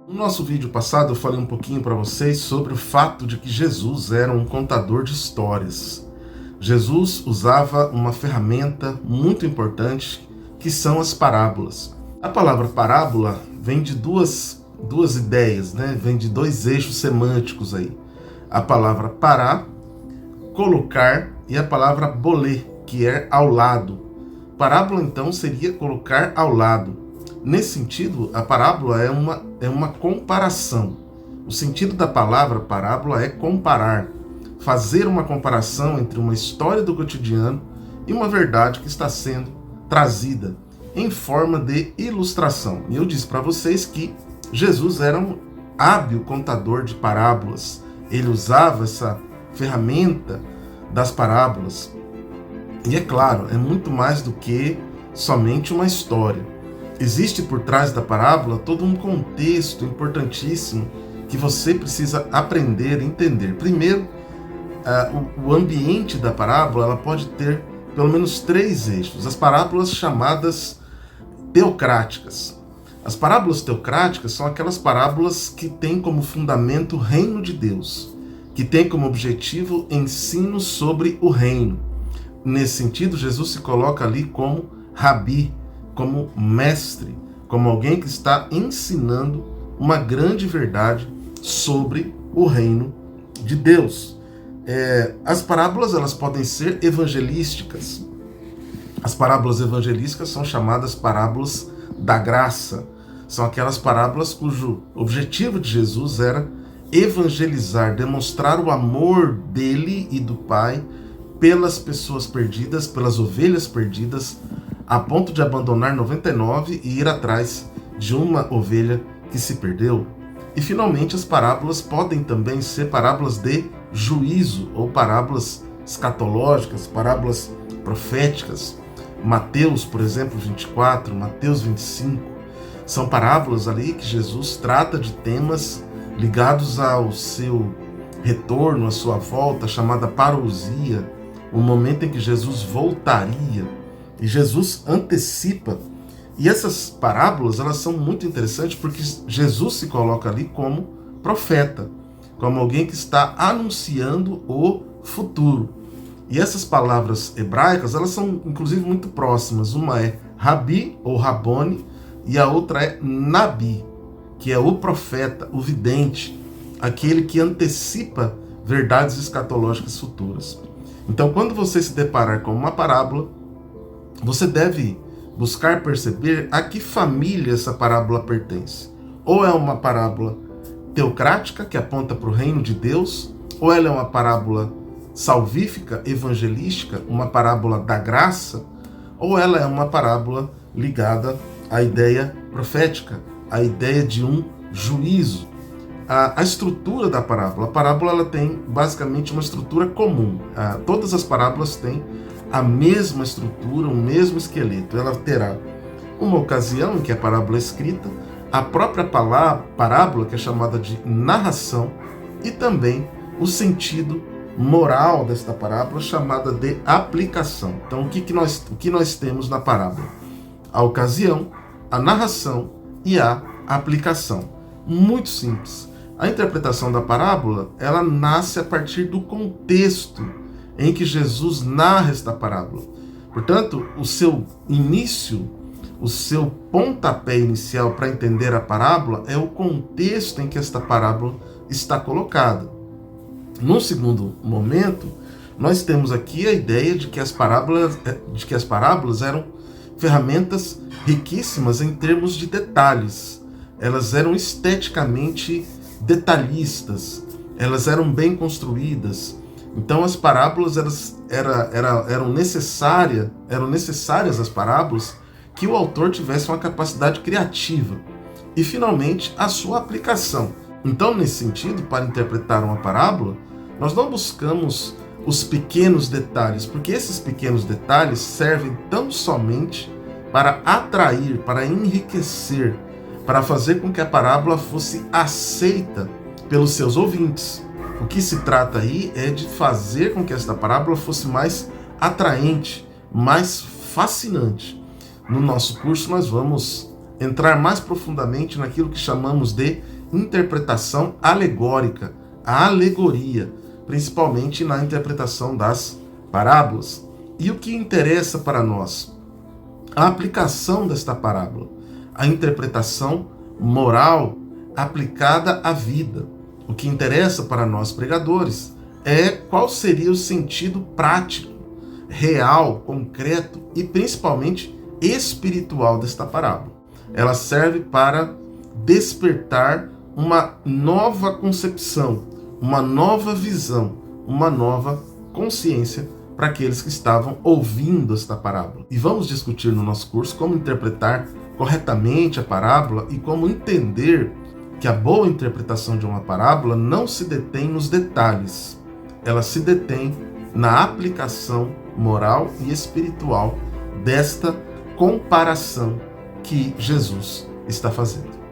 No nosso vídeo passado eu falei um pouquinho para vocês sobre o fato de que Jesus era um contador de histórias. Jesus usava uma ferramenta muito importante que são as parábolas. A palavra parábola vem de duas ideias, né? Vem de dois eixos semânticos aí. A palavra pará, colocar, e a palavra bolê, que é ao lado. Parábola então seria colocar ao lado. Nesse sentido, a parábola é uma comparação. O sentido da palavra parábola é comparar, fazer uma comparação entre uma história do cotidiano e uma verdade que está sendo trazida em forma de ilustração. E eu disse para vocês que Jesus era um hábil contador de parábolas. Ele usava essa ferramenta das parábolas. E é claro, é muito mais do que somente uma história. Existe por trás da parábola todo um contexto importantíssimo que você precisa aprender e entender. Primeiro, o ambiente da parábola ela pode ter pelo menos três eixos. As parábolas chamadas teocráticas. As parábolas teocráticas são aquelas parábolas que têm como fundamento o reino de Deus, que têm como objetivo ensino sobre o reino. Nesse sentido, Jesus se coloca ali como rabi, como mestre, como alguém que está ensinando uma grande verdade sobre o reino de Deus. As parábolas elas podem ser evangelísticas. As parábolas evangelísticas são chamadas parábolas da graça. São aquelas parábolas cujo objetivo de Jesus era evangelizar, demonstrar o amor dele e do Pai pelas pessoas perdidas, pelas ovelhas perdidas, a ponto de abandonar 99 e ir atrás de uma ovelha que se perdeu. E finalmente as parábolas podem também ser parábolas de juízo ou parábolas escatológicas, parábolas proféticas. Mateus, por exemplo, 24, Mateus 25, são parábolas ali que Jesus trata de temas ligados ao seu retorno, à sua volta, chamada parousia, o momento em que Jesus voltaria. E Jesus antecipa. E essas parábolas, elas são muito interessantes porque Jesus se coloca ali como profeta, como alguém que está anunciando o futuro. E essas palavras hebraicas, elas são inclusive muito próximas. Uma é Rabi ou Rabone e a outra é Nabi, que é o profeta, o vidente, aquele que antecipa verdades escatológicas futuras. Então, quando você se deparar com uma parábola, você deve buscar perceber a que família essa parábola pertence. Ou é uma parábola teocrática, que aponta para o reino de Deus, ou ela é uma parábola salvífica, evangelística, uma parábola da graça, ou ela é uma parábola ligada à ideia profética, à ideia de um juízo. A estrutura da parábola. A parábola ela tem basicamente uma estrutura comum. Todas as parábolas têm a mesma estrutura, o mesmo esqueleto. Ela terá uma ocasião em que a parábola é escrita, a própria parábola, que é chamada de narração, e também o sentido moral desta parábola, chamada de aplicação. Então, o que nós temos na parábola? A ocasião, a narração e a aplicação. Muito simples. A interpretação da parábola, ela nasce a partir do contexto em que Jesus narra esta parábola. Portanto, o seu início, o seu pontapé inicial para entender a parábola é o contexto em que esta parábola está colocada. Num segundo momento, nós temos aqui a ideia de que as parábolas eram ferramentas riquíssimas em termos de detalhes. Elas eram esteticamente detalhistas, elas eram bem construídas. Então as parábolas eram necessárias as parábolas que o autor tivesse uma capacidade criativa. E finalmente a sua aplicação. Então, nesse sentido, para interpretar uma parábola, nós não buscamos os pequenos detalhes, porque esses pequenos detalhes servem tão somente para atrair, para enriquecer, para fazer com que a parábola fosse aceita pelos seus ouvintes. O que se trata aí é de fazer com que esta parábola fosse mais atraente, mais fascinante. No nosso curso nós vamos entrar mais profundamente naquilo que chamamos de interpretação alegórica, a alegoria, principalmente na interpretação das parábolas. E o que interessa para nós? A aplicação desta parábola, a interpretação moral aplicada à vida. O que interessa para nós pregadores é qual seria o sentido prático, real, concreto e principalmente espiritual desta parábola. Ela serve para despertar uma nova concepção, uma nova visão, uma nova consciência para aqueles que estavam ouvindo esta parábola. E vamos discutir no nosso curso como interpretar corretamente a parábola e como entender que a boa interpretação de uma parábola não se detém nos detalhes, ela se detém na aplicação moral e espiritual desta comparação que Jesus está fazendo.